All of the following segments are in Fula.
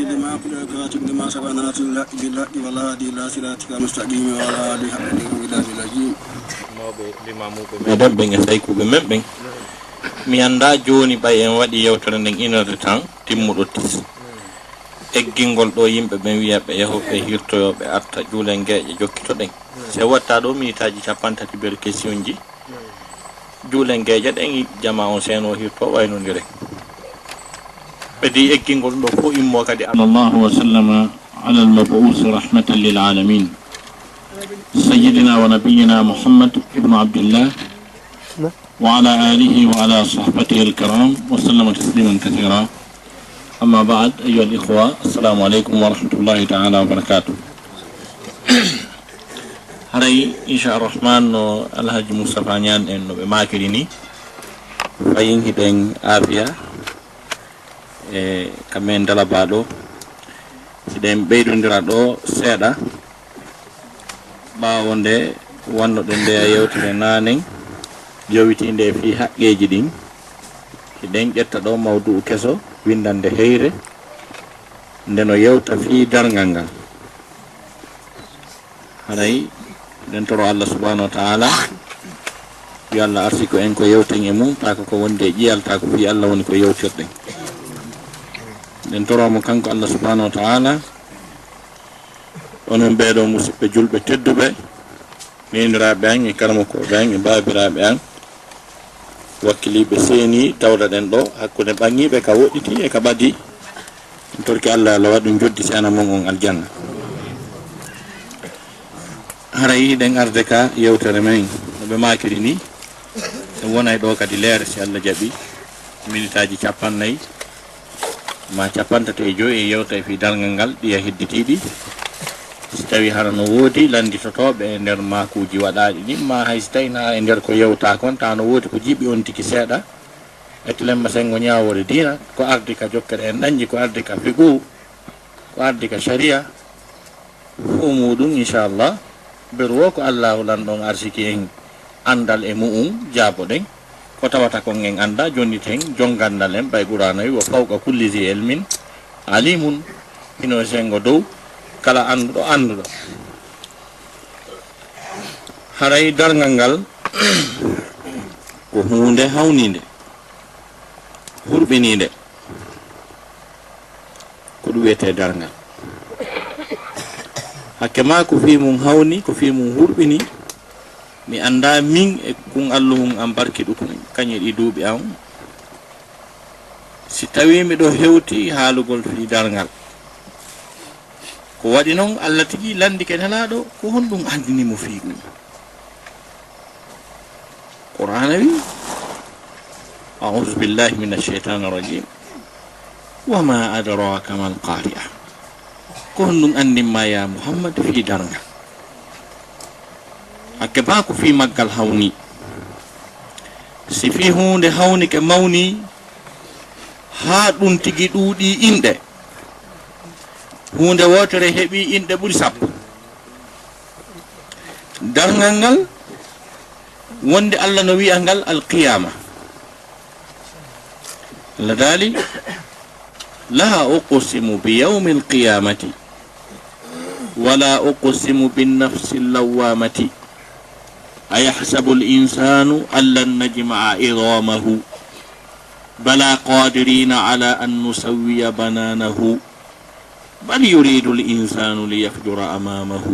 لما قدرك واتق لما سبحانه بالحق والهادي إلى صراطك المستقيم وعلى آله حق قدره العظيم madam ben e tay ko be mebben mi anda joni bay en wadi yewtere nden 1 heure de temps timmudo tis eggingol do yimbe ben wiya be yahobe hirtoyobe arta juulen geeje jokkito den se watta do minitaji 50 ber question ji juulen geeje den jama on seno hirto waynondire bedi eggingol do fo immo kadi sallallahu wa sallama ala al-mab'us rahmatan lil alamin سيدنا ونبينا محمد ابن عبد الله وعلى آله وعلى صحبته الكرام وسلم تسليما كثيرا. أما بعد أيها الإخوة السلام عليكم ورحمة الله تعالى وبركاته. هاي إن شاء الرحمن الحاج مصطفى نيان إنه بماكريني فين هدين آفيا كمين دلابادو هدين بيدون درادو سيدا bawonde wonno den de yewtere nanen jowiti inde fi haqqeji din den ƴetta do mawdu keso windande heyre ndeno yewta fi darngal ngal haray den toro Allah subhanahu wa ta'ala yo Allah arsi ko en ko yewten e mum ta ko wonde jiyalta ko fi Allah woni ko yewtirden den toro mo kanko Allah subhanahu wa ta'ala onon beedo musibbe julbe tedduɓe nendiraaɓe an e karamakoɓe an e baabiraaɓe an wakkiliɓe seeni tawda ɗen ɗo hakkude ɓangiɓe ka woɗɗiti e ka ɓadi torki Allah Allah waɗum joddi sana mon on aljanna haray ɗen arde ka yewtere men no ɓe makiri ni en wonay ɗo kadi leere si Allah jaɓi minitaji 40 ma 35 e yewta fi dalngal ngal ɗiya hedditiɗi so tawi hara no woodi landitotoɓe e nder makuji waɗaɗi ɗi ma hay so tawina e nder ko yewta kon ta no woodi ko jiɓi on tiki seeɗa ettilemma sengo ñawore dina ko ardi ka jokkere en ɗañƴi ko ardi ka figu ko ardi ka sharia fo muɗum inchallah beru o ko allahu lanɗon arsiki en andal e mu'um jaaboɗen ko tawata kon en anda jonniten jongandal en ɓay ɓuranoyi wo fawqa kulli zi ilmin alimun hino sengo dow kala anduɗo haray darngal ngal ko hunde hawnide hurɓinide ko ɗum wiyete darngal hakke ma ko fi mum hawni ko fi mum hurɓini mi anda min e kun alluhum am barki ɗukum kañe ɗi duuɓi am si tawi miɗo hewti haalugol fi darngal ko waɗi noon Allah tigi landike nelaɗo ko honɗum andinimo fi ɗum qur'ana wi a'udhu billahi minash shaitanir rajim wa ma adraka mal qari'a ko honɗum andinma ya Muhammad fi darngal hakke ba ko fi maggal hawni si fi hunde hawni ke mawni ha ɗum tigi ɗuuɗi inɗe hunde wotere heɓi inɗe ɓuri 10 darngal ngal wonde Allah no wi'a ngal alqiyama Allah daali la uqsimu bi yawmi alqiyamati wala uqsimu bin nafsi allawamati ayahsabu al-insanu allan najma'a idamahu bala qadirina ala an nusawwiya bananahu بل يريد الإنسان ليفجر أمامه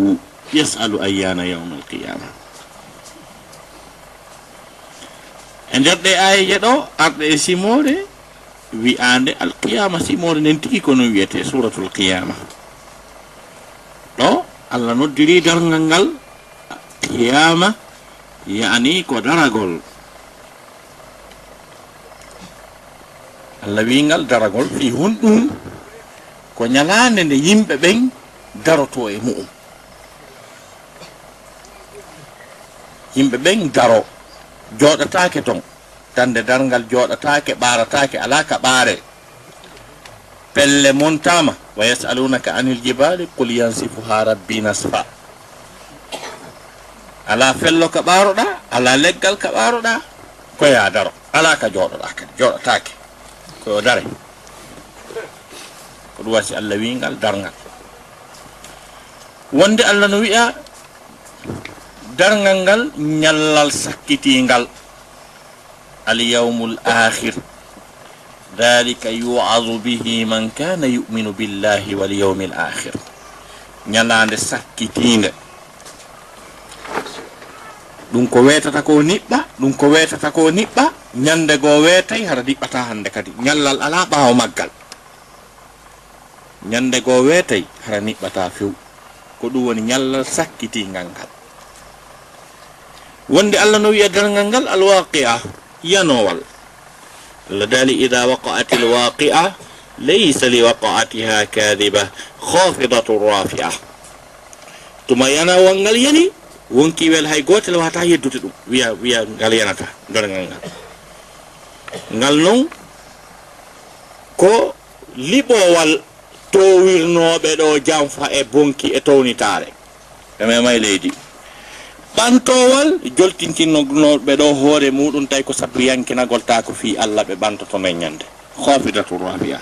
يسأل أيان يوم القيامة ender ɗe ayije ɗo arɗe e simore wi'ande alqiyama simore nden tigi kono wiyete suratul qiyama ɗo Allah noddiri darngal ngal qiyama yani ko daragol Allah wi ngal daragol fi hunɗum ko nyalande nde yimɓe ɓen daroto e mu'um yimɓe ɓen daro joɗatake ton tande darngal joɗatake ɓaratake ala ka ɓaare pelle montama wa yasalunaka anil jibali qul yansifuha rabbi nasfa ala fello ka ɓaroɗa ala leggal ka ɓaroɗa koya daro ala ka joɗoɗa kadi joɗatake koyo dare ko ko ɗum wasi Allah wingal darngal wonde Allah no wi'a darngal ngal nyallal sakkitingal al yawmul akhir dhalika yu'adhu bihi man kana yu'minu billahi wal yawmil akhir nyalande sakkitinga ɗum ko wetata ko niɓɓa ñande go wetay hara diɓɓata hande kadi ñallal ala ɓaawo maggal ñande go wetay hara niɓɓata few ko ɗum woni ñallal sakkitingal ngal wonde Allah no wi'a darngal ngal alwaqi'a yanowal Allah dali idha waqa'atil waqi'a laysa liwaqa'atiha kadhiba khafidatu rafi'a tuma yanawal ngal yani wonki wel hay gotel wata yeddude ɗum wiya ngal yanata darngal ngal non ko liɓowal towirnoɓe ɗo janfa e bonki e townitare eme may leydi ɓantowal joltintinnoɓe ɗo hoore muɗum tawi ko sabu yankinagol ta ko fi Allah ɓe ɓantoto men ñande khafidatu rafi'a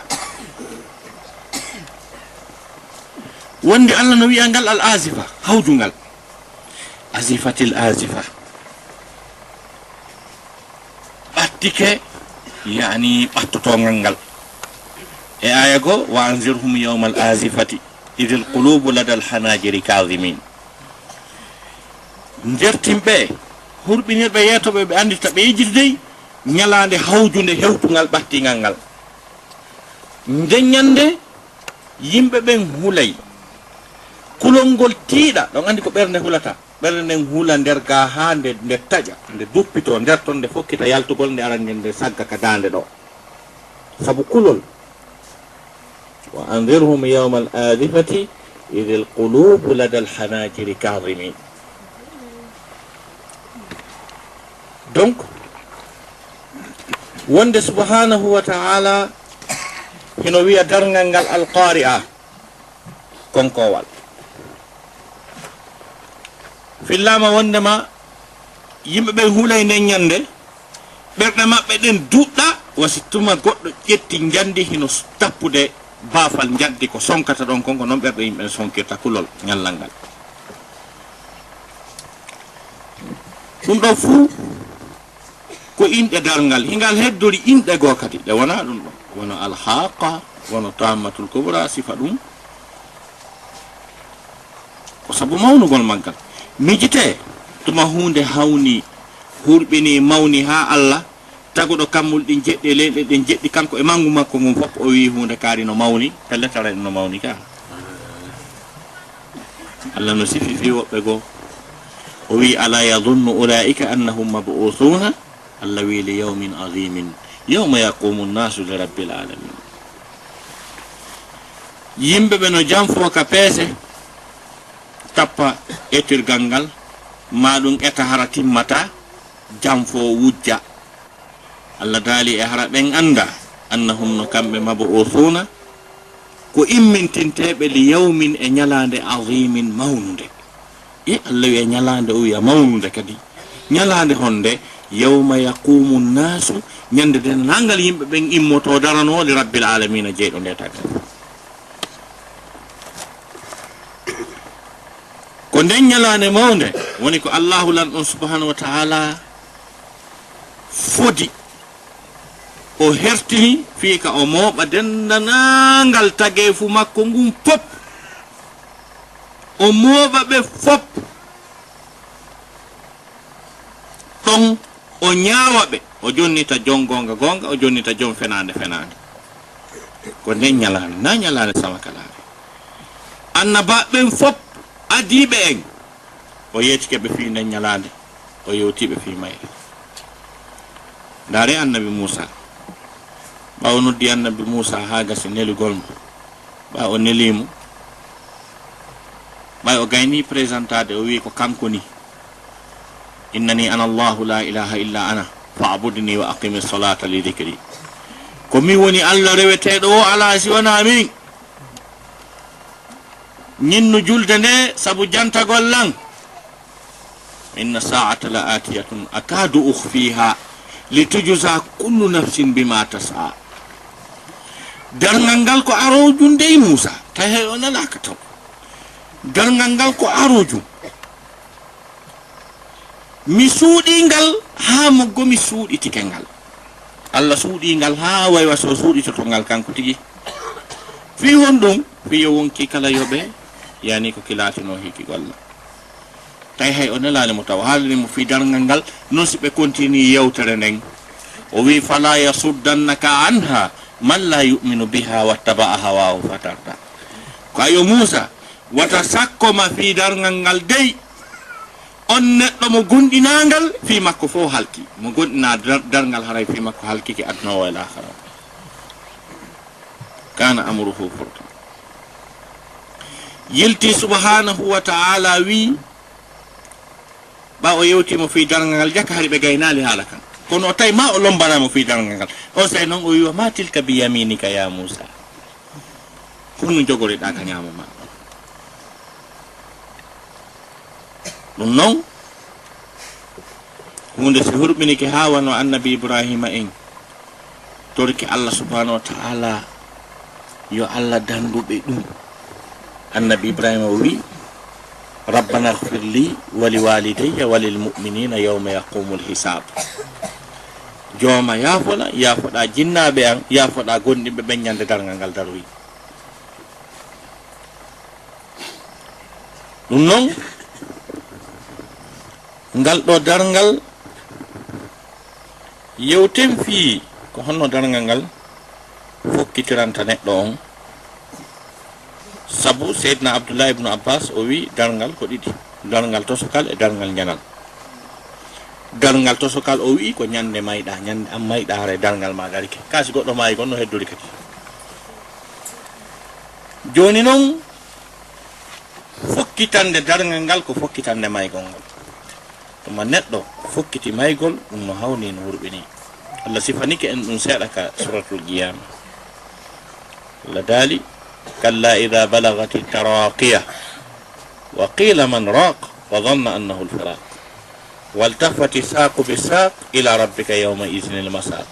wonde Allah no wi'a ngal al azifa hawjungal azifatil azifa ɓattike yani ɓattotongal ngal e aya go wa anzirhum yawmal azifati idil qulubu ladal hanajiri kadhimin jertimɓe hurɓinirɓe yetoɓe ɓe andita ɓe yejjiti dey ñalande hawjunde hewtugal ɓattingal ngal ndeññande yimɓe ɓen hulay kulol ngol tiiɗa ɗon andi ko ɓernde hulata ɓernde nden hula nder ga ha nde taƴa nde duppito nder ton nde fokkita yaltugol nde arande nde sagga ka dande ɗo sabu kulol wa anzirhum yawma al adifati idh al qulubu lada al hanajiri kadhimin donc wonde subhanahu wa ta'ala hino wi'a darngal ngal al qari'a konkowal fillama wondema yimɓe ɓe hulay nden ñande ɓerɗe maɓɓe ɗen duɗɗa wasi tuma goɗɗo ƴetti jandi hino tappude baafal jaddi ko sonkata ɗon konko noon ɓerɗe yimɓe sonkirta kulol ñallal ngal ɗum ɗo fuu ko inɗe darngal hingal heddori inɗe goo kadi ɗe wona ɗum ɗo wono alhaqa wono tammatul kubra sifa ɗum ko sabu mawnugol maggal mijite tuma hunde hawni hurɓini mawni ha Allah taguɗo kammul ɗin jeɗɗi leyɗe ɗen jeɗɗi kanko e mangu makko ngun fof o wi hunde kaari no mawni pelletara no mawni ka Allah no sifi fi woɓɓe goo o wi ala yadunnu ulaika annahum mab'uthuna Allah wi li yawmin azimin yawma yaqumu nnasu li rabbil alamin yimɓe ɓe no janfo ka peese tappa etirgal ngal maɗum eta hara timmata janfo wujja Allah daali e hara ɓen anda annahum no kamɓe mab'uthuna ko immintinteɓe li yawmin e ñalande azimin mawnude Allah wi e ñalande o wiya mawnude kadi ñalande honde yawma yaqumu nnasu ñande den nangal yimɓe ɓen immoto darano li rabbil alamina jeyɗo nde tagga ko nden ñalande mawde woni ko Allahu lan on subhanahu wa ta'ala fodi o hertini fiika o mooɓa dendanangal tageefu makko ngun pop o mooɓa ɓe fop ɗon o ñaawa ɓe o jonnita jon gonga gonga o jonnita jon fenande fenande ko nden ñalande na ñalande samakalare annabaɓen fop adiɓe en o yettikeɓe fi nden ñalande o yewtiɓe fi mayre ndaare annabi Musa ɓawo noddi annabi Musa ha gasi nelugol mo ɓa o nelimo ɓay o gayni présentade o wi ko kanko ni innani ana Allahu la ilaha illa ana fa'budni wa aqimi salata li dhikri ko mi woni Allah reweteɗo o ala siwana min ñinnu julde nde sabu jantagol lan inna sa'ata la atiyatun akadu ukhfiha litujza kullu nafsin bima tas'a darngal ngal ko arojum dey Musa tawi o nanaka taw darngal ngal ko arojum mi suuɗi ngal ha mo gomi suuɗitike ngal Allah suuɗi ngal ha waywa so suuɗitoto ngal kanko tigi fi hon ɗum fi yo wonki kala yoɓe yani ko kilatino hiki golla tawi hay o nelani mo taw haalani mo fi darngal ngal non si ɓe continue yewtere nden o wi fala yasuddannaka anha man la yuminu biha wattaba'a hawahu fatarda ko ayo Musa wata sakkoma fi darngal ngal dey on neɗɗo mo gonɗinagal fi makko fo halki mo gonɗina darngal haray fi makko halki ke aduna o e lahara kana amruhu furta yilti subhanahu wa ta'ala wi ba o yewtimo fi darngal ngal jakka hari ɓe gaynali haala kan kono o tawi ma o lombanamo fi darngal ngal o say noon o wiwa ma tilka bi yaminika ya Musa hono jogoriɗa ka ñamo ma ɗum noon hunde so hurɓinike ha wano annabi Ibrahima en torki Allah subhanahu wa ta'ala yo Allah danduɓe ɗum annabi Ibrahima o wi rabbana ighfir li wa liwalidayya wa lilmu'minina yawma yaqumul hisab jooma yaafoɗa jinnaɓe an yaafoɗa gonɗinɓe ɓen ñande darngal ngal daroyi ɗum noon ngal ɗo darngal yewten fi ko honno darngal ngal fokkitiranta neɗɗo on sabu seydna Abdullah ibn Abbas o wi darngal ko ɗiɗi darngal tosokal e darngal ñanal darngal tosokal o wi ko ñande mayɗa ñande am mayɗa hara darngal ma garike kasi goɗɗo maayi gonno heddori kadi joni noon fokkitande darngal ngal ko fokkitande maygol ngol tuma neɗɗo fokkiti maygol ɗum no hawni no hurɓini Allah sifanike en ɗum seeɗa ka suratul qiyama Allah daali kalla ida balagati taraqiya wa qila man raq wa dhanna annahu alfiraq waltafati saqu bisaq ila rabbika yawma idhin almasaq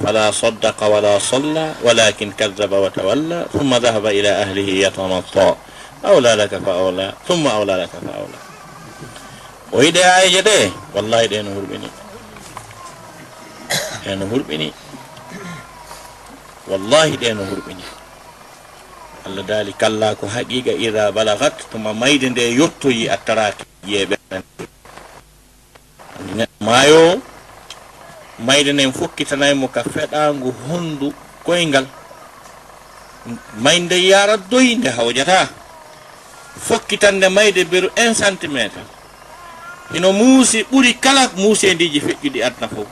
fala saddaqa wala salla walakin kadzaba wa tawalla thumma dhahaba ila ahlihi yatamatta awla laka fa awla thumma awla laka fa awla o yiɗe ayeje ɗe wallahi ɗe no hurɓini wallahi ɗe no hurɓini Allah daali kalla ko haqiqa ida balagat tuma mayde nde yottoyi a taraki yeɓe maayo mayde nden fokkitanaymo ka feɗangu hondu koyngal mayde yara doyde hawjata fokkitande mayde beru 1 centimétre hino muusi ɓuri kala muusendiji feƴƴuɗi adna fof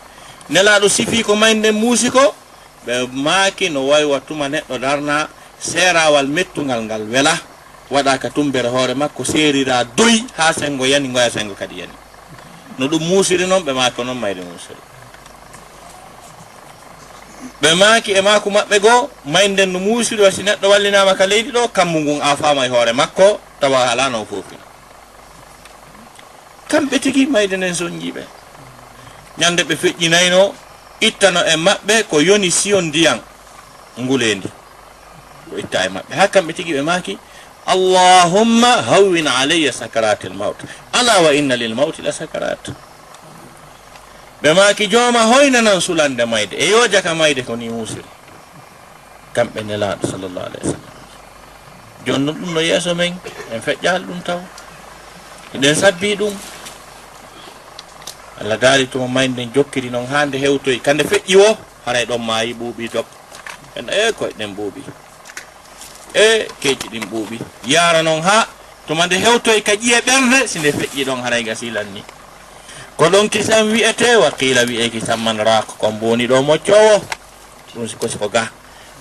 nelaɗo sifi ko mayde muusi ko ɓe maaki no waywa tuma neɗɗo darna seerawal mettugal ngal wela waɗa ka tumbere hoore makko seerira doyi ha sengo yani goya sengo kadi yani no ɗum muusiri noon ɓe maaki noon mayde muusiri ɓe maaki e maako maɓɓe goo mayden no muusiri wasi neɗɗo wallinama ka leydi ɗo kammu ngun a fama e hoore makko tawa ala no fofi kamɓe tigi mayde nden soñjiɓe ñande ɓe feƴƴinayno ittano e maɓɓe ko yoni siyon ndiyan ngulendi ko itta e maɓɓe ha kamɓe tigi ɓe maaki allahumma hawwin alayya sakarati l maut ala wa inna lil mauti la sakarat ɓe maaki jooma hoynanan sulande mayde e yo jaka mayde ko ni musiri kamɓe nelaɗo sallllahu alayhi wa sallam joni noon ɗum no yeeso men en feƴƴal ɗum taw eɗen sabbi ɗum Allah daali tuma mayde nden jokkiri noon ha nde hewtoyi kande feƴƴi o haray ɗon maayi ɓuuɓi dog en koyeɗen ɓuuɓi keeƴi ɗin ɓuuɓi yara noon ha tuma nde hewtoyi ka ƴiye ɓerde si nde feƴƴi ɗon haray gasilan ni ko ɗon kisan wi'ete wa qila wi'e kisan man raak kon boni ɗo moccowo ɗum siko ga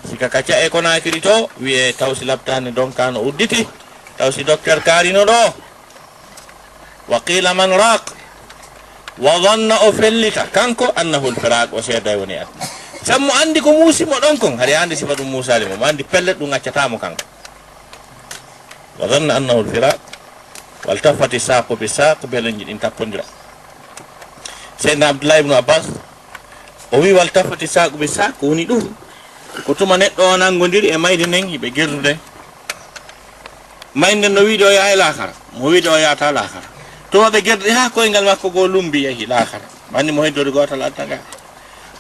sika kacca e ko nakiri to wi'e tawsi labtani donc kano udditi tawsi docteur karino ɗo wa qila man raak wa dhanna o fellita kanko annahu alfiraq o seeday woni adna sammo andi ko muusimo ɗon kon haɗa andi sifa ɗum musali mo andi pellet ɗum accatamo kanko wa dhanna annahu alfiraq waltafati saqu bi saq belenji ɗin tappodira seydna Abdullah ibn Abbas o wi waltafati saqu bi saq woni ɗum ko tuma neɗɗo o nangodiri e mayde nden hiɓe gerdude mayde no wiide o yaha lakara mo wiide o yahata lakara tuma ɓe gerdi ha koyngal makko go lumbi yahi lakara banni mo heddode gotal adna ga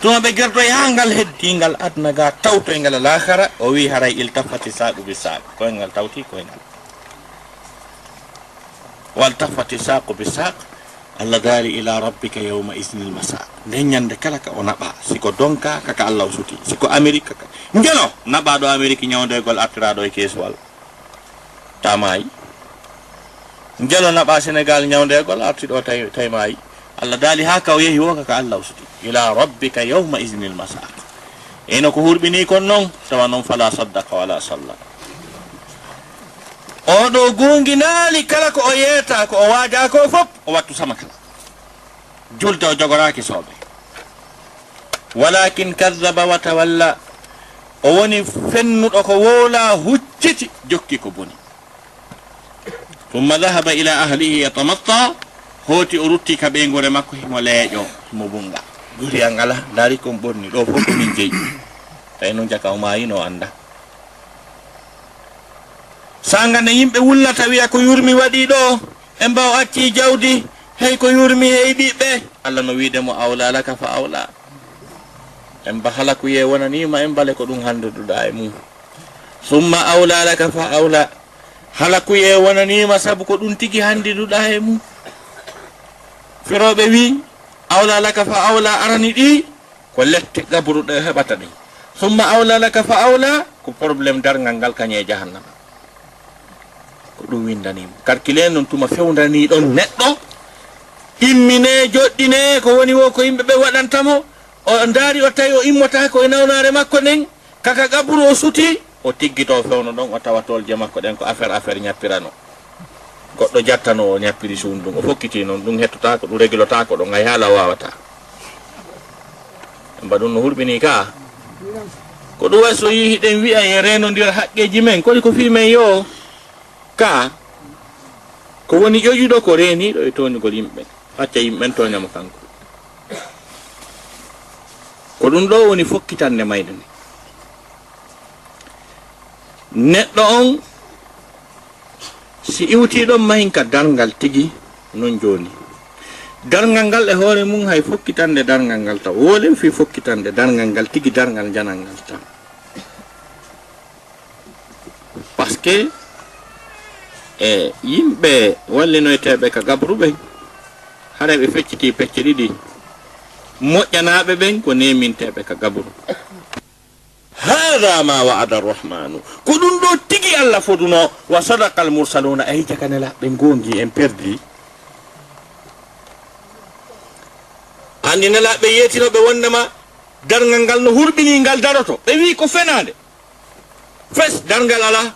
tuma ɓe gerdo ha ngal heddingal adna ga tawtoyngal lakara o wi haray iltafati saqu bi saq koyngal tawti koyngal waltafati saqu bi saq Allah dari ila rabbika yawma isnil masa nden nyande kala ka o naɓa siko donka kaka Allah suti siko Amerique kaka ngelo naɓaɗo Amerique ñawdegol artiraɗo e keeswal tamayi ngelo naɓa Sénégal ñawdegol artiɗo taymayi Allah dali ha ka o yehi wo kaka Allah suti ila rabbika yawma isnil masa eno ko hurɓini kon noon tawa noon fala saddaqa wala salla oɗo gonginali kala ko o yeeta ko o waaja ko fof o wattu sama kala julde o jogoraki soɓe walakin kadaba wa tawalla o woni fennuɗo ko woola hucciti jokki ko boni tumma dahaba ila ahlihi yatamatta hooti o rutti ka ɓeygore makko himo leeƴo himo bunga guri an ala daari kon ɓorni ɗo fof ko min jeyi tawi noon jaka o mayino anda sanga ne yimɓe wullata wiya ko yurmi waɗi ɗo e mbaw acci jawdi hey ko yurmi hey ɓiɓɓe Allah no wiide mo awla laka fa awla en ba halakuye wonanima en bale ko ɗum handuduɗa e mum summa awla laka fa awla halakuye wonanima sabu ko ɗum tigi handiduɗa e mum firoɓe wi awla laka fa awla arani ɗi ko lette gabruɗe heɓata ɗi summa awla laka fa awla ko probléme dargal ngal kañe jahannama ko ɗum windanima calcule noon tuma fewdani ɗon neɗɗo immine joɗɗine ko woni wo ko yimɓe ɓe waɗantamo o daari o tawi o immotako e nawnare makko nden kaka gabru o suti o tiggito fewno ɗon o tawa tolje makko ɗen ko affaire ñappirano goɗɗo jattano o ñappiri sundum o fokkiti noon ɗum hettotako ɗum régulotako ɗon hay haala wawata mba ɗum no hurɓini ka ko ɗum way so yihi ɗen wiya e renodira haqqeji men kodi ko fi men yo ka ko woni ƴoƴuɗo ko reniɗo e toñugol yimɓe acca yimɓen toñamo kanko ko ɗum ɗo woni fokkitande mayde nde neɗɗo on si iwtiɗon mahinka dargal tigi non joni dargal ngal e hoore mum hay fokkitande dargal ngal taw wolen fi fokkitande dargal ngal tigi dargal janal ngal taw par ce que e yimɓe wallinoyteɓe ka gabruɓe hara ɓe fecciti pecce ɗiɗi moƴƴanaɓe ɓen ko neminteɓe ka gabru hada ma wa'ada arrahmanu ko ɗum ɗo tigi Allah foduno wa sadaqa almursaluna ay jakanelaɓe gongi en perdi andi nelaɓe yetinoɓe wondema dargal ngal no hurɓini ngal daroto ɓe wi ko fenade fes dargal ala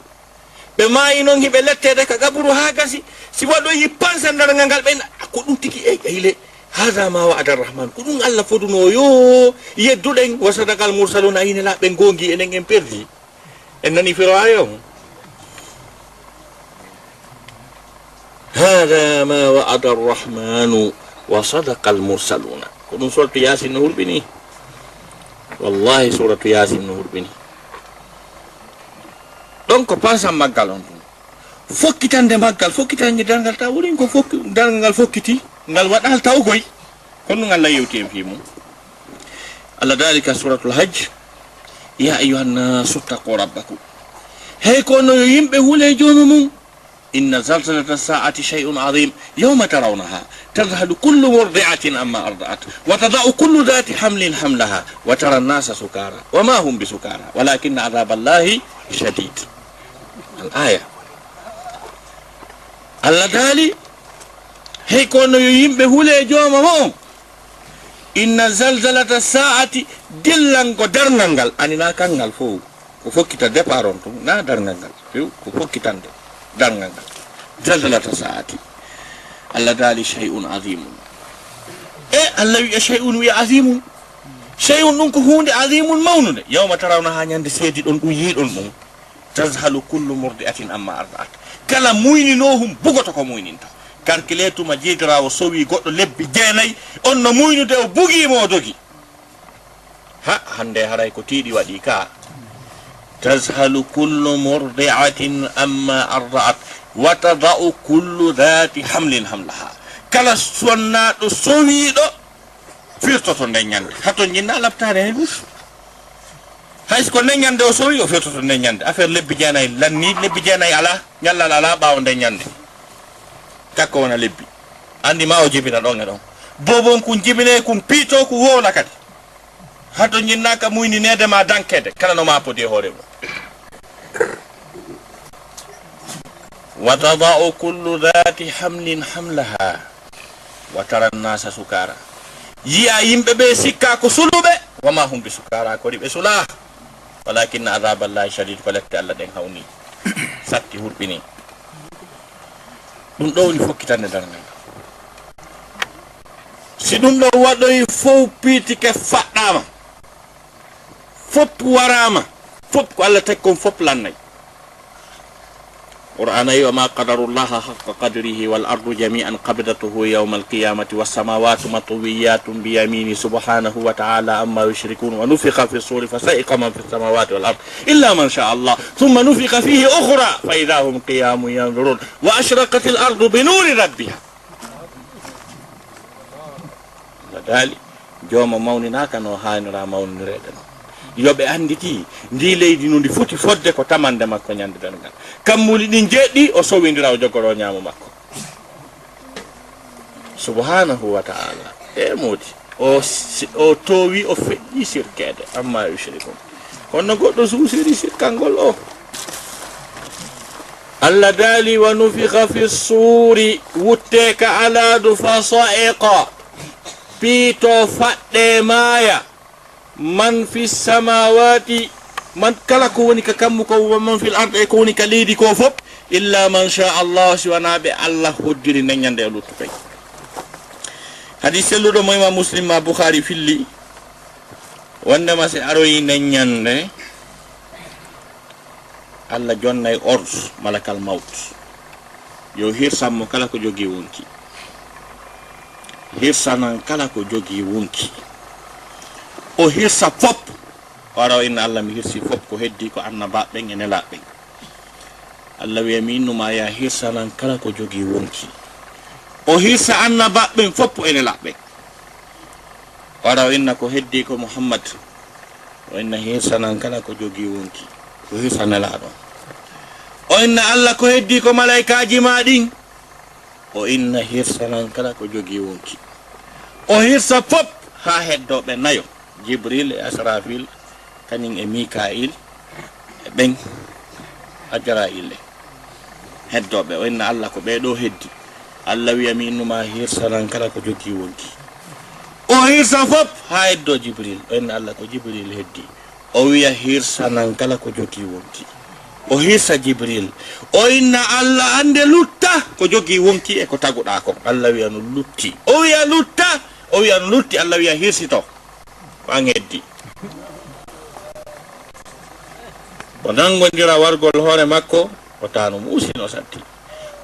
ɓe maayi noon hiɓe lettede ka gaburu ha gasi si waɗoyi pansa dargal ngal ɓen ko ɗum tigi eyle hada ma wa'ada arrahman ko ɗum Allah foduno yo yedduɗen wa sadaqa almursaluna ayine laɓe gongi enen en perdi en nani firayo hada ma wa'ada arrahmanu wa sadaqa almursaluna ko ɗum suratu yasin no hurɓini wallahi suratu yasin no hurɓini ɗon ko pansam maggal on ɗum fokkitande maggal fokkitande dargal taw wurin ko dargal ngal fokkiti ngal waɗal tawgoy kono ngal yewti en fi mum Allah dalika suratul hajj ya ayyuhan nasu taqu rabbakum hey kono yimɓe hule joomi mum inna zalzalata sa'ati shay'un azim yawma tarawnaha tadhhalu kullu murdi'atin amma arda'at wa tada'u kullu dhati hamlin hamlaha wa tara an-nasa sukara wa ma hum bisukara walakinna 'adhaballahi shadid al-aya Allah dali hey kono yimɓe hule jooma mo inna zalzalata sa'ati dillango dargal ngal anina kangal fo ko fokkita départ on tum na dargal ngal ko fokkitande dargal ngal zalzalata sa'ati Allah dali shay'un azimun Allah wi shay'un wi azimun shay'un ɗum ko hunde azimun mawnude yawma tarawna ha ñande seedi ɗon ɗum yiiɗon ɗum tazhalu kullu murdi'atin amma arda'at kala muyninohum bugoto ko muyninta calcule tuma jiidirawo sowi goɗɗo lebbi jeenayyi on no muynude o bugimo o dogi ha hande haray ko tiiɗi waɗi ka تزهل كل مرضعة أما أرضعت وتضع كل ذات حمل حملها كلا سنة سويدو firtoto nde ñande hato jinna labtare hay ɗum hayso ko nde ñande o sowi o firtoto nde ñande affaire lebbi jeenayi lanni lebbi jeenayi ala ñallal ala ɓaawo nde ñande kakko wona lebbi andi ma o jibina ɗon e ɗon bobon kun jibine kun piito ko wowla kadi hato jinnaka muyninede ma dankede kala no ma podi e hoore mum wa tada'u kullu dhati hamlin hamlaha wa tara nnasa sukara yiya yimɓe ɓe sikka ko suluɓe wama hum bi sukara ko riɓe sula walakinna adaballahi shadid ko lette allah ɗen hawni satti hurɓini ɗum ɗo woni fokkitande dargal si ɗum ɗo waɗoyi fof piitike faɗɗama fop warama fop ko allah tagi kon fop lannayi قرآن وما قدر الله حق قدره والأرض جميعا قبضته يوم القيامة والسماوات مطويات بيمينه سبحانه وتعالى أما يشركون ونفخ في الصور فسائق من في السماوات والأرض إلا من شاء الله ثم نفخ فيه أخرى فإذا هم قيام ينظرون وأشرقت الأرض بنور ربها ذلك جوم موننا كانوا هاينرا مون ريدن yoɓe anditi ndi leydi no ndi foti fodde ko tamande makko ñande dargal kammuli ɗi jeɗɗi o sowindira o jogoro ñaamo makko subhanahu wa ta'ala e modi o towi o feƴƴi sirkede amma yushrikun kono goɗɗo suusiri sirkangol o allah daali wa nufiha fi suri wutteka aladu fa sa'iqa piito faɗɗe maaya man fi samawati man kala ko woni ka kammu ko man fil ardi ko woni ka leydi ko fop illa man sha Allah siwana be Allah hoddiri nanyande e luttu kay hadith selludo mo imam muslim ma bukhari filli wonde ma se aroyi nanyande Allah jonnay ordre malakal maut yo hirsammo kala ko jogi wonki hirsanan kala ko jogi wonki o hirsa fop waraw inna allah mi hirsi fop ko heddi ko annabaɓe e nelaɓe allah wiya mi innuma ya hirsanan kala ko jogi wonki o hirsa annabaɓe fop e nelaɓe waraw inna ko heddi ko muhammad o inna hirsanan kala ko jogi wonki ko hirsa nelaɗo o inna allah ko heddi ko malaikaji ma ɗin o inna hirsanan kala ko jogi wonki o hirsa fop ha heddoɓe nayo jibril e asrafil kanin e mikail e ɓen ajrail heddoɓe o inna allah ko ɓeɗo heddi allah wiyami innuma hirsanan kala ko jogi wonki o hirsa fop ha heddo jibril o inna allah ko jibril heddi o wiya hirsanan kala ko jogi wonki o hirsa jibril o inna allah ande lutta ko jogi wonki e ko taguɗa ko allah wiya no lutti o wiya lutta o wiya no lutti allah wiya hirsito ko an heddi o nangondira wargol hoore makko o tano muusino satti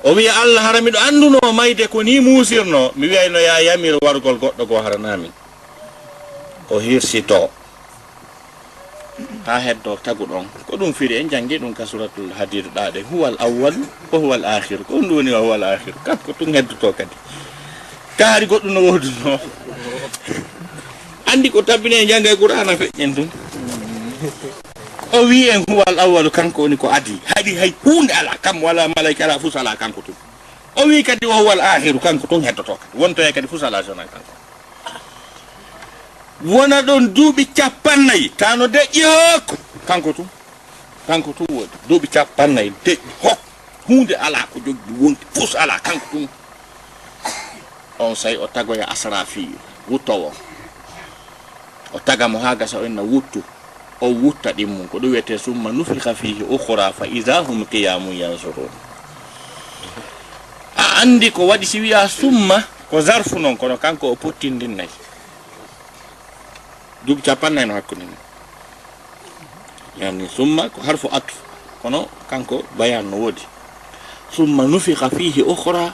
o wiya allah hara miɗo anduno mayde ko ni muusirno mi wiyayno ya yamir wargol goɗɗo go haranami o hirsito ha heddo taguɗon ko ɗum firi en jangi ɗum ka suratul hadid ɗaɗe huwal awwal wa huwal akhir ko ɗum woni wa huwal akhir kanko ɗum heddoto kadi kaari goɗɗum no woduno andi ko tabbine jangay qur'ana feƴƴen ɗum o wi en huwal awwal kanko woni ko adi haɗi hay hunde ala kam wala malaika ala fus ala kanko tum o wi kadi o huwal akhiru kanko tun heddoto kadi wonto e kadi fus ala sona kanko wona ɗon duuɓi capannayyi tano deƴƴi hokko kanko tum woni duuɓi capannayyi deƴƴi hokko hunde ala ko joggi wonti fus ala kanko tum on say o tagoya asrafi wuttowo o tagamo ha gasa o inna wuttu o wutta ɗimmum ko ɗum wiyete summa nufiha fihi ukhra fa idha hum qiyamun yanzurun a andi ko waɗi si wiya summa ko zarfu noon kono kanko o pottindinnayi duuɓi capannayyi no hakkude ni yani summa ko harfu atu kono kanko bayan no woodi summa nufiha fihi ukhra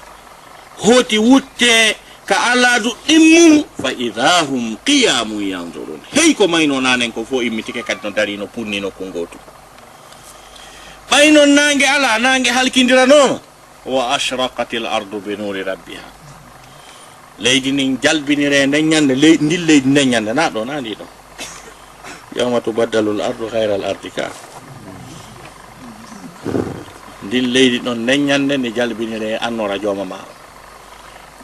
hoti wutte ka aladu ɗimmum fa idha hum qiyamun yanzurun hey ko mayno nanen ko fo immitike kadi no dari no punni no kongotu ɓaynon nangue ala nangue halkidiranoma wa ashraqatil ardu bi nuri rabbiha leydi nin jalbinire nden ñande ndin leydi nden ñande na ɗo na ndi ɗo yawma tubaddalul ardu hayral ardi ka ndin leydi ɗon nden ñande nde jalbinire annora jooma ma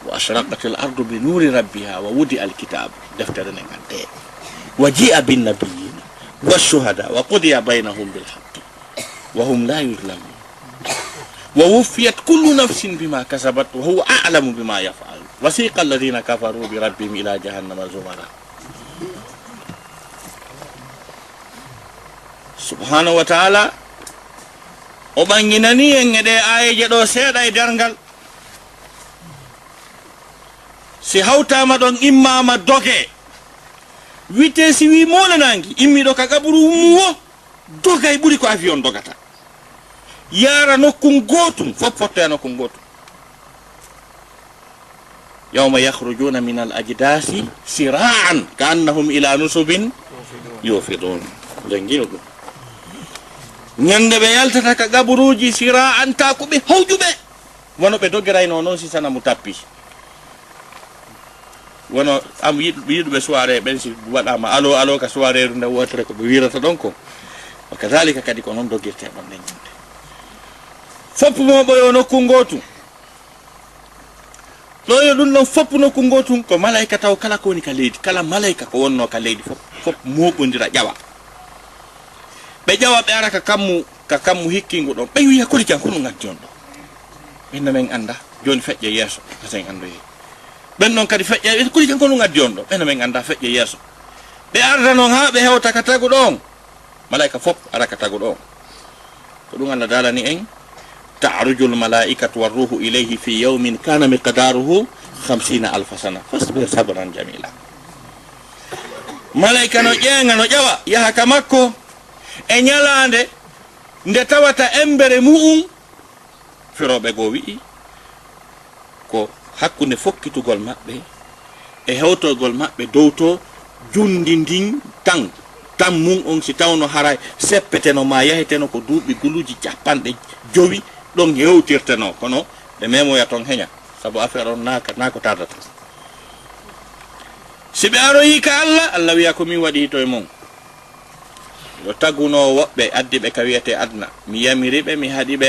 wa ashraqatil ardu bi nuri rabbiha wa wudi alkitab deftere nden gante wa ji'a bin nabiyina wa shuhada wa qudiya baynahum bil haqqi wa hum la yuzlamun wa wuffiyat kullu nafsin bima kasabat wa huwa a'lamu bima yaf'al wasiqa alladhina kafaru bi rabbihim ila jahannama zumara subhanahu wa ta'ala o ɓanginani en e ɗe ayeje ɗo seeɗa e dergal si hawtama ɗon immama doge wite si wi molanangi immiɗo ka gaɓuru ummuwo dogay ɓuri ko avion dogata yara nokkun gotum fof fotte nokkun gotum yawma yakhrujuna min al ajdasi sira'an ka annahum ila nusubin yufidun jangino ɗum ñande ɓe yaltata ka gaɓuruji sira'an ta ko ɓe hawjuɓe wono ɓe dogirayno noon si sana mu tappi wono am yiɗuɓe soirée ɓen si waɗama alo alo ka soirée nde wotere ko ɓe wirata ɗon ko wa kadalika kadi ko noon doggirte ɗon nden ñande fopp moɓoyo nokku gotum ɗo yo ɗum ɗon fopp nokku gotum ko malayka taw kala ko woni ka leydi kala malayka ko wonno ka leydi fopp moɓodira ƴawa ɓe ƴawa ɓe ara ka kammu hikkingu ɗon ɓe wiya kodi jan kono gaddi on ɗo ɓenno men anda joni feƴƴe yeeso asen andoye ɓen ɗon kadi feƴƴe kodi jan kono gaddi on ɗo ɓenno men anda feƴƴe yeeso ɓe arda noon ha ɓe hewta ka tagu ɗon malayka fopp ara ka tagu ɗon ko ɗum Allah dalani en ta'rujul malaikatu warruhu ilayhi fi yawmin kana miqdaruhu 50,000 sana fasbir sabran jamila malaika no ƴeenga no ƴawa yaha ka makko e ñalande nde tawata embere mu'um firoɓe go wi'i ko hakkunde fokkitugol maɓɓe e hewtogol maɓɓe dow to jundi ndin tan mum on si tawno haray seppeteno ma yaheteno ko duuɓi guluji 50 ɗon hewtirteno kono ɓe memoya ton heña sabu affaire on na ko tardata si ɓe aroyi ka Allah wiya ko min waɗi to e mon yo taguno woɓɓe addi ɓe ka wiyete adna mi yamiriɓe mi haɗiɓe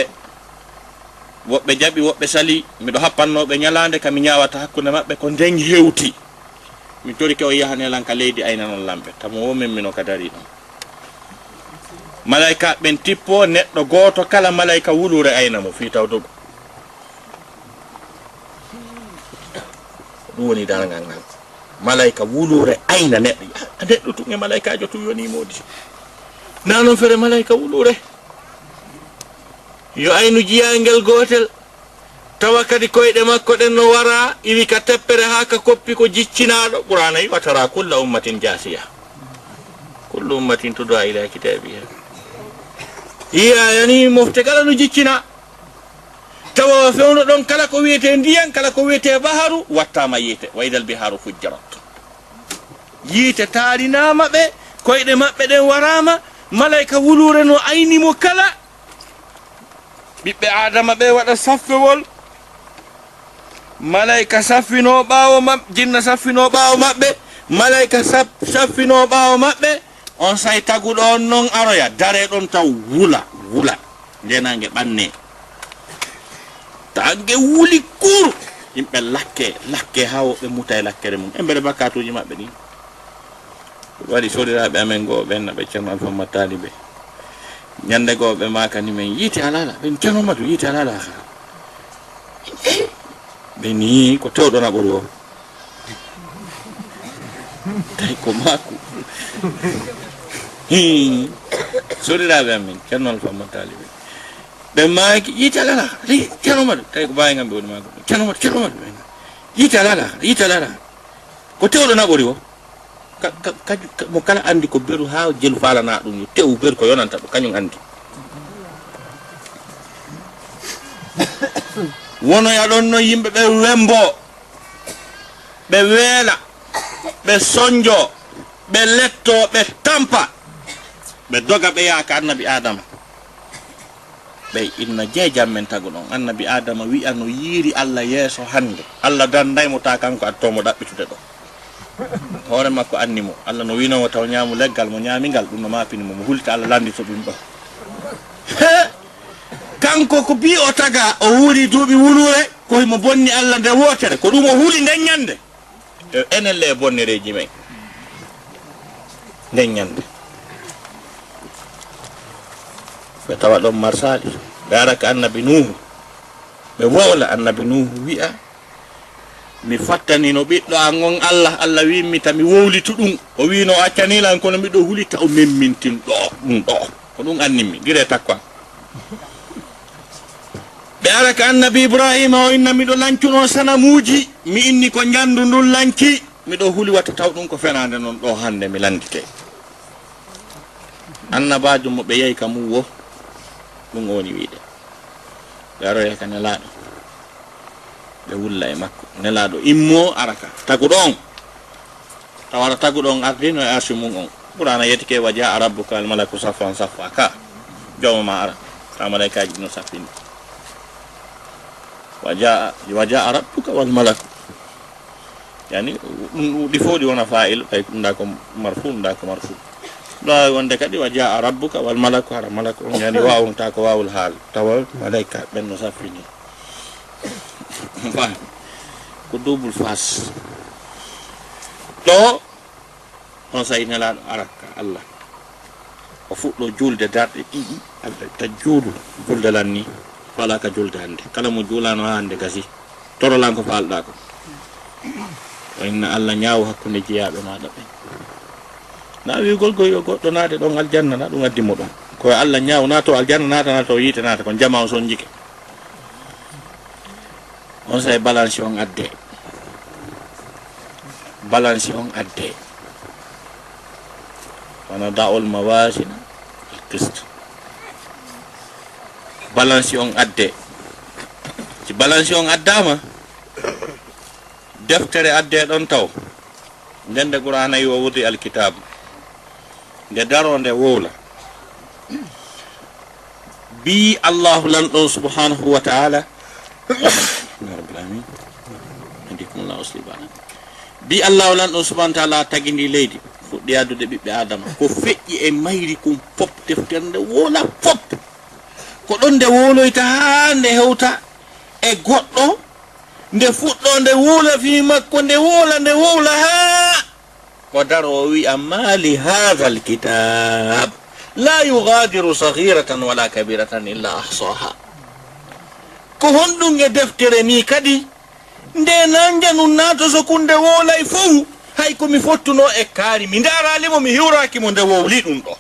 woɓɓe jaɓi woɓɓe sali miɗo happannoɓe ñalande kami ñawata hakkude maɓɓe ko nden hewti mi torike o yahanelan ka leydi ayna noon lamɓe tamo womin mino ka dari ɗon malayka ɓen tippo neɗɗo goto kala malayka wulure ayna mo fi taw dogo ɗum woni dargal ngal malayka wulure ayna neɗɗo tun e malaykajo tu yoni modi na noon fere malayka wulure yo aynu jiyangel gotel tawa kadi koyɗe makko ɗen no wara iwi ka teppere ha ka koppi ko jiccinaɗo ɓuranayi watara kulla ummatin jasiya kullu ummatin tuda ila kitabiha iya yani mofte kala no jiccina tawa fewno ɗon kala ko wiyete ndiyan kala ko wiyete baharu wattama yiite waydal biharu fujjarat yiite taarinama ɓe koyɗe maɓɓe ɗen warama malayka wulure no aynimo kala ɓiɓɓe adama ɓe waɗa saffewol malayka saffino ɓawo maɓɓe jinna saffino ɓawo maɓɓe malayka saffino ɓawo maɓɓe on say taguɗo on noon aroya dare ɗon taw wula ndenange ɓanne tagge wuli kuru yimɓe lakke ha woɓɓe muta e lakkere mum embere bakatuji maɓɓe ɗi waɗi soɗiraɓe amen goo ɓenna ɓe ceerno Alpha Mattali ɓe ñande goo ɓe makani men yiite alala ɓen ceerno Madou yiite alala ha ɓe ni ko tewɗona ɓori o tawi ko makko soɗiraɓe amen ceerno Alpha Mattali ɓe maki yiite alala ceerno Madou tawi ko mbawi gam ɓe woni mako ceerno Madou yiite alala ko tewɗona ɓori o mo kala andi ko beru ha jelu falana ɗum yo tew beru ko yonanta ɗo kañum andi wonoya ɗon no yimɓe ɓe wembo ɓe weela ɓe sonjo ɓe letto ɓe tampa ɓe doga ɓe yaaka annabi adama ɓey inna jeejam men tagu ɗon annabi adama wi'a no yiiri Allah yeeso hande Allah dandaymo ta kanko attomo ɗaɓɓitude ɗo hoore makko annimo Allah no winomo taw ñaamu leggal mo ñaamingal ɗum no mapinimo mo hulta Allah landito ɗum ɗo kanko ko bi o taga o wuuri duuɓi wulure koymo bonni Allah nde wotere ko ɗum o huuli nden ñande enen le bonnereji men nden ñande ɓe tawa ɗon marsali ɓe ara ka annabi nuhu ɓe wowla annabi nuhu wi'a mi fattanino ɓiɗɗo an on Allah wimmi tami wowlitu ɗum o wino accanilan kono miɗo hulita o memmintin ɗo ɗum ɗo ko ɗum annimi gire takwa ɓe ara ka annabi ibrahima o inna miɗo lancuno sanamuji mi inni ko jandu ndun lanci miɗo huli watta taw ɗum ko fenande noon ɗo hande mi landite annabajo mo ɓe yehi ka mum wo ɗum woni wiide ɓe aroye ka nelaɗo ɓe wulla e makko nelaɗo immo araka taguɗon tawara taguɗon ardino e arsi mum on ɓurana yettike waja a rabbuka al malaku saffan saffa ka joma ma ara ta malaikaji ɗino saffini waja a rabbuka wal malaku yani ɗum ɗi fof ɗi wona fa'il ɓay ɗum da ko marfu ɗum da ko marfu ɗo wonde kadi waja a rabbuka wal malaku hara malaku on yani wawta ko wawul haal tawa malaika ɓen no saffini ko double face ɗo on sayi nelaɗo araka Allah o fuɗɗo julde darɗe ɗiɗi ta juuɗu julde lan ni wala ka julde hande kala mo juulano ha hande gasi torolan ko falɗa ko o inna Allah ñaawo hakkunde jeeyaɓe maɗa ɓen na wigol goy yo goɗɗo naade ɗon aljanna na ɗum addimo ɗon koye Allah ñaawo na to aljanna naata na to yiite naata kon jama o son jike on say balance on adde wana da'ul mawazin al-qist balance on adde ci balance on addama deftere adde ɗon taw ndende qur'ana yi wo wudi alkitab nde daronde wowla bi Allahu lan ɗon subhanahu wa ta'ala rabbil alamin ndikumullahu uslibana bi Allahu lan ɗon subhanahu wa ta'ala tagindi leydi fuɗɗi addude ɓiɓɓe adama ko feƴƴi e mayri kum fop deftere nde wola fop ko ɗon nde woloyta ha nde hewta e goɗɗo nde fuɗɗo nde wula fi makko nde wowla ha ko daro o wi'a ma li hadha alkitab la yughadiru saghiratan wala kabiratan illa ahsaha ko honɗum e deftere ni kadi nde nanja nun nato so kunde wolay fof hay komi fottuno e kaari mi daralimo mi hiwrakimo nde wowli ɗum ɗo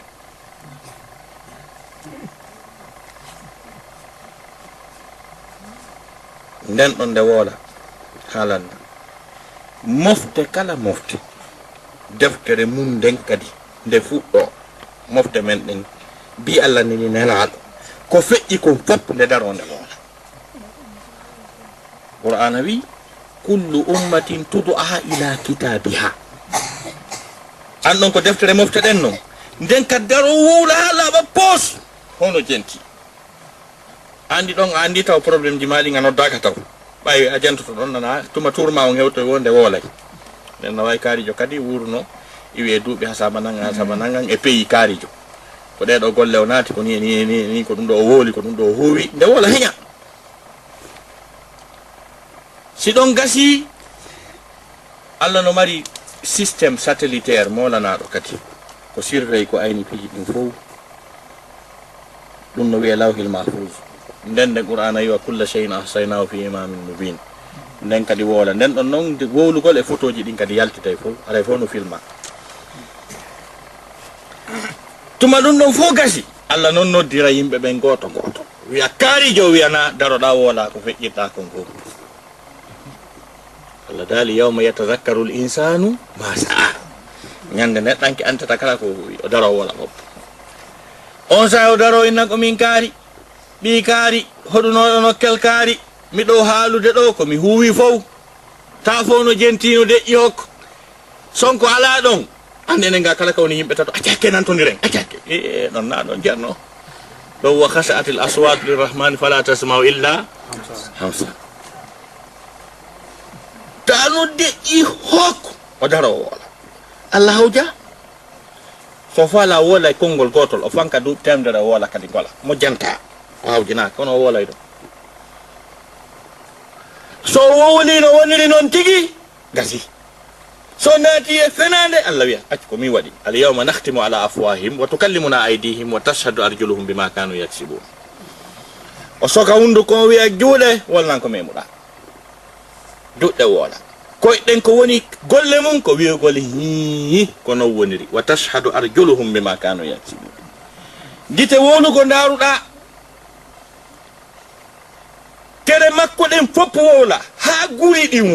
nden ɗon nde woola haalanda mofte kala mofte deftere mum nden kadi nde fuɗɗo mofte men ɗen bi Allah nini nelaɗo ko feƴƴi kon fop nde daro nde woola qur'ana wi kullu ummatin tud'a ila kitabiha an ɗon ko deftere mofte ɗen noon nden kad daro wowla ha laaɓa poos hono jenti andi ɗon a andi taw probléme ji maɗi ga noddaka taw ɓawi a jantoto ɗon nana tuma tourma o hewto wonde woolay nden no way kaarijo kadi wurno iwi e duuɓi ha saba nangan e pays kaarijo ko ɗeɗo golle o naati ko ni ko ɗum ɗo o wooli ko ɗum ɗo o howi nde woola heña si ɗon gasi Allah no mari systéme satellitaire molanaɗo kadi ko sirrey ko ayni piji ɗin fof ɗum no wiye lawhil mahfuz nden nde qur'ana yiwa kulla shay'in ahsaynahu fi imamin mubin nden kadi woola nden ɗon noon wowlugol e photo ji ɗin kadi yaltitay fof aray fof no filma tuma ɗum ɗon fof gasi Allah noon noddira yimɓe ɓen goto wiya kaarijo wiyana daroɗa woola ko feƴƴirɗa kon fof Allah daali yawma yatadhakkaru l insanu ma sa'a ñande neɗɗanke antata kala ko o daro woola fof on sa o daro inna ko min kaari ɓi kaari hoɗunoɗo nokkel kaari miɗo haalude ɗo komi huuwi fof ta fof no jentino deƴƴi hokko sonko ala ɗon ande nde nga kala kawni yimɓe tato accakke nantodiren accakke ɗon na ɗon jarno ɗo wa khashat al aswat lirrahman fala tasma'u illa hamsa tano deƴƴi hokko o dara o wola allah hawja so fala wola konngol gotol o fanka du temdere o wola kadi gola mo janta o hawjina kono o wolay ɗo so wowli no woniri noon tigi gasi so naati e fenande allah wiya accu ko mi waɗi al yawma nahtimu ala afwahihim wa tukallimuna aydihim wa tashhadu arjuluhum bima kanu yaksibun o soka hunduko o wiya juuɗe wolnan ko memuɗa juɗɗe woola koyɗen ko woni golle mum ko wiyogol hi kono woniri wa tashhadu arjuluhum bima kanu yaksibun gite wolugo ndaruɗa kere makko ɗen fopp wowla ha guri ɗin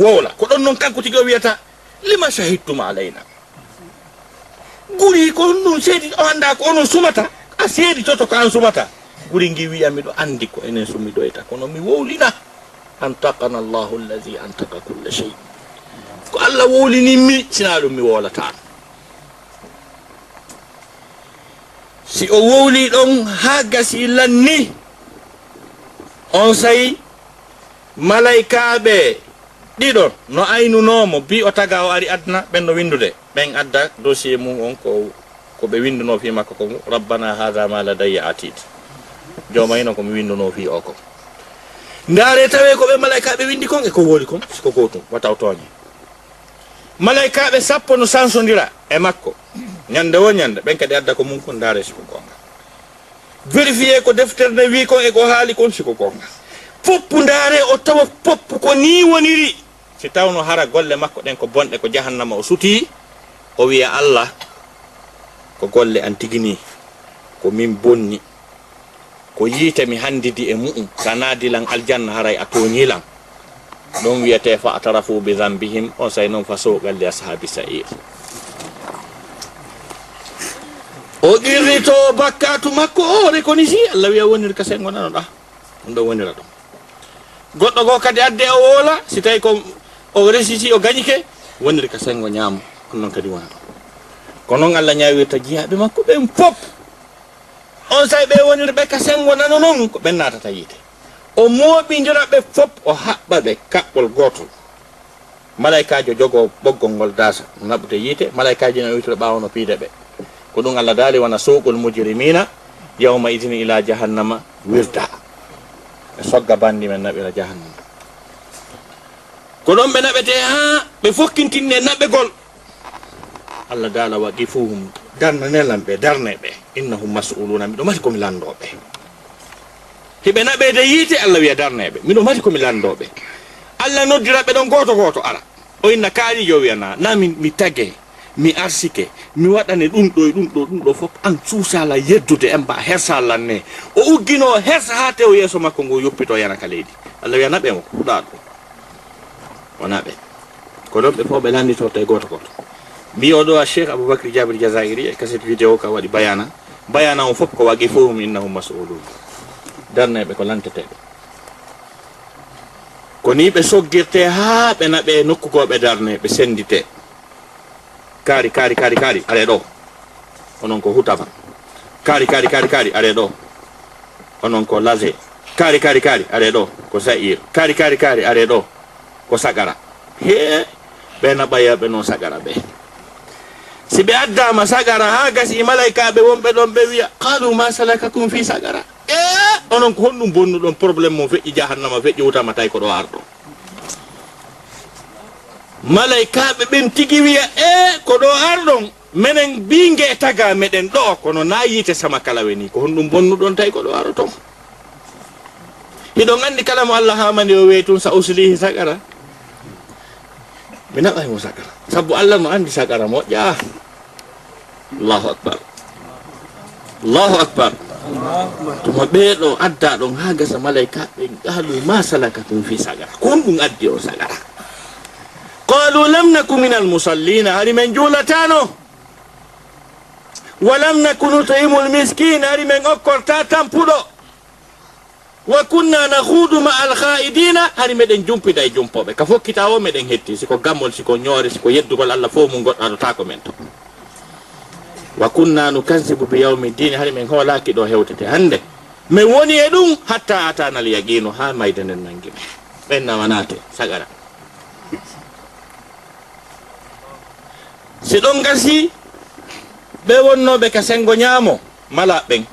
wowla ko ɗon noon kanko tigi o wiyata lima shahidtum alayna guri ko ɗum seedi o anda ko onon sumata a seedi toto ko an sumata guri ngi wiya miɗo andi ko enen sumi doyta kono mi wowlina antaqana allahu allazi antaqa kulla shay ko allah wowlininmi sina ɗum mi wowlatano si o wowli ɗon ha gasi lanni on sayi malaikaɓe ɗiɗon no aynunomo bi o taga o ari adna ɓen no windude ɓen adda dossier mum on ko ɓe winduno fi makko ko rabbana hada ma ladayya atid jomayino komi winduno fi o ko ndaare tawe ko ɓe malaikaɓe windi kon e ko woli kon siko gotum wataw toñe malaikaɓe sappo no sansodira e makko ñande wo ñande ɓen kadi adda ko mum kon ndaare siko gonga vérifier ko defterde wi kon e ko haali kon siko gonga foppu ndaare o tawa poppu ko ni woniri si tawno hara golle makko ɗen ko bonɗe ko jahannama o suti o wiya allah ko golle an tigini ko min bonni ko yiite mi handidi e mu'um sanadilan aljanna haray a toñilan ɗon wiyete fa atarafu bi dhanbihim on say noon fa sogal li ashabi sa'ir o ɗirrito bakkatu makko o rekoni si allah wiya woniri ka sengo nanoɗa ɗum ɗo wonira ɗum goɗɗo go kadi adde o woola si tawi ko o resiti o gañike woniri ka sengo ñaamo on noon kadi wona ɗum ko noon allah ñawirta jiyaɓe makko ɓen fop on say ɓe woniri ɓe ka sengo nano noon ko ɓen natata yiite o mooɓidira ɓe fop o haɓɓa ɓe kaɓɓol gotol malaikajo jogo ɓoggol ngol dasa naɓɓude yiite malaikaji no wiytude ɓawo no piide ɓe ko ɗum allah daali wona suuqul mujrimina yawma idin ila jahannama wirda ɓe sogga bandi men naɓira jahannama ko ɗon ɓe naɓete ha ɓe fokkintinne naɓegol allah daala waɗi fuhum darnanelan ɓe darneɓe innahum mas'uluna miɗo mari komi landoɓe hiɓe naɓede yiite allah wiya darneɓe miɗo mari komi landoɓe allah noddira ɓe ɗon goto goto ara o inna kaalijo wiyana na mi tagge mi arsike mi waɗane ɗum ɗo e ɗum ɗo fof an suusala yeddude en mba hersallan ne o uggino hersa ha tew yeeso makko ngo yoppito yana ka leydi allah wiya naɓe mo huɗa ɗum o naɓe ko ɗon ɓe fof ɓe landitoto e goto goto mbi oɗo a cheikh aboubacry jabri jazairi e cassette vidéo ka waɗi bayana o fof ko wagi fof innahum mas'ulun darneɓe ko lanteteɓe ko ni ɓe soggirte ha ɓe naɓe nokkugoɓe darne ɓe sendite kaari are ɗo onon ko hutaba kaari are ɗo onon ko lase kaari are ɗo ko sair kaari are ɗo ko sagara he ɓe naɓayaɓe noon sagara ɓe si ɓe addama sagara ha gasi malaikaɓe wonɓe ɗon ɓe wiya qalu ma salakakum fi sagara onon ko honɗum bonnuɗon probléme mo feƴƴi jahannama feƴƴi wutama tawi ko ɗo arɗo malaikaɓe ɓen tigi wiya ko ɗo arɗon minen bingue taga meɗen ɗo kono na yiite sama kala weni ko honɗum bonnuɗon tawi ko ɗo aroton hiɗon andi kala mo allah hamani o weytun sa uslihi sagara mi naɓaymo sagara sabu allah no andi sagara moƴƴa allahu akbar tuma ɓeɗo adda ɗon ha gasa malaikaɓe qalu ma salakatum fi sagara ko honɗum addi o sagara qalu lam naku min almusallina hari men juulatano wa lam naku nutimu almiskina hari men okkorta tampuɗo wa kunna nakhudu ma alkhaidina hari meɗen jumpida e jumpoɓe ka fokkita o meɗen hetti siko gammol siko ñoore siko yeddugol allah fof mum goɗɗaɗotako men to wa kunna nukazzibu bi yawmiddin hari men holaki do hewtete hande me woni e dum hatta atana al yaqinu ha mayde nen nangi ben namanate sagara si don gasi be wonnobe ka sengo nyamo mala ben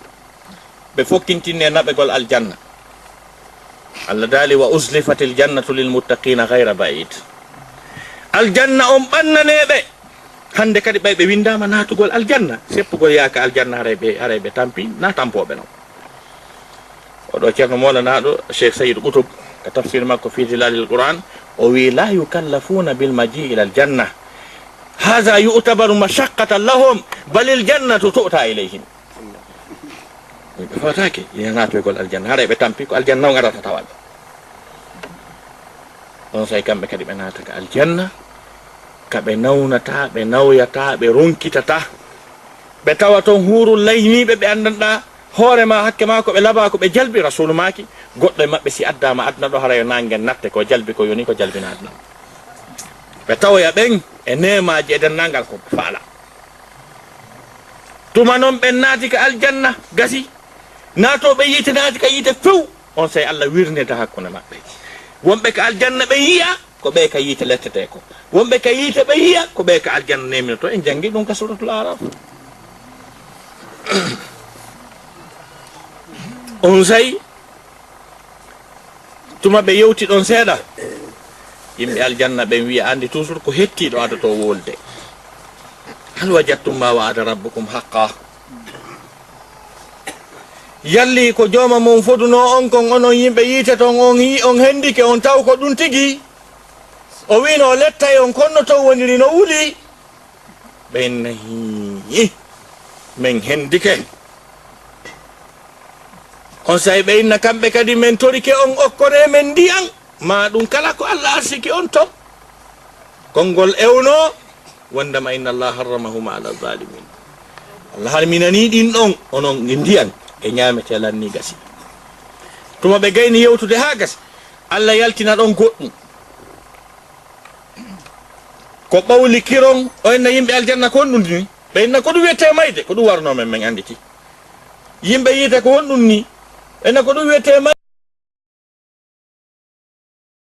be fokkintinne nabe gol aljanna Allah dali wa uzlifatil jannatu lil muttaqina ghayra ba'id aljanna on bannanebe hande kadi be windama natugol aljanna seppugol yaaka aljanna haraybe tampi na tampobe no odo ceerno mola naado Sheikh Sayyid Qutb ka tafsir makko fi zilalil Qur'an o wi la yukallafuna bil maji ila aljanna hadha yu'tabaru mashaqqatan lahum bal aljannatu tu'ta ilayhim fatake yana natugol aljanna haraybe tampi ko aljanna ngarata tawal on say kambe kadi be nata ka aljanna kaɓe nawnata ɓe nawyata ɓe ronkitata ɓe tawa toon huurul layniɓe ɓe anndanɗa hoore ma hakke ma ko ɓe laba ko ɓe jalbi rasulu maki goɗɗo e maɓɓe si addama aduna ɗo hara yo nangen natte ko jalbi ko yoni ko jalbina aduna ɓe tawoya ɓen e nemaji e dennangal ko ɓe faala tuma noon ɓen naati ka aljanna gasi naatoɓe yiite naati ka yiite few on say Allah wirnida hakkunde maɓɓe wonɓe ka aljanna ɓe yiya ko ɓe ka yiite lettete ko wonɓe ka yiite ɓe yiya ko ɓe ka aljanna neminoto en jangi ɗum ka suratul araf on say tuma ɓe yewti ɗon seeɗa yimɓe aljanna ɓen wiya andi toujours ko hettiɗo adato wolde hal wajadtum ma wa'ada rabbukum haqqa yalli ko jooma mon foduno on kon onon yimɓe yiite ton on hendike on taw ko ɗum tigi o wino lettay on konno to woniri no wuli ɓen nahi men hendike on say ɓe inna kamɓe kadi men torike on okkore men ndiyan ma ɗum kala ko Allah arsiki on to konngol ewno wondema inna Allah harramahuma ala zalimin Allah harminani ɗin ɗon onon ndiyan e ñamete lanni gasi tuma ɓe gayni yewtude ha gasi Allah yaltina ɗon goɗɗum ko ɓawli kiron o enna yimɓe aljanna ko honɗum ni ɓe inna ko ɗum wiyete mayde ko ɗum warno men anditi yimɓe yiite ko honɗum ni enna ko ɗum wiyete mayde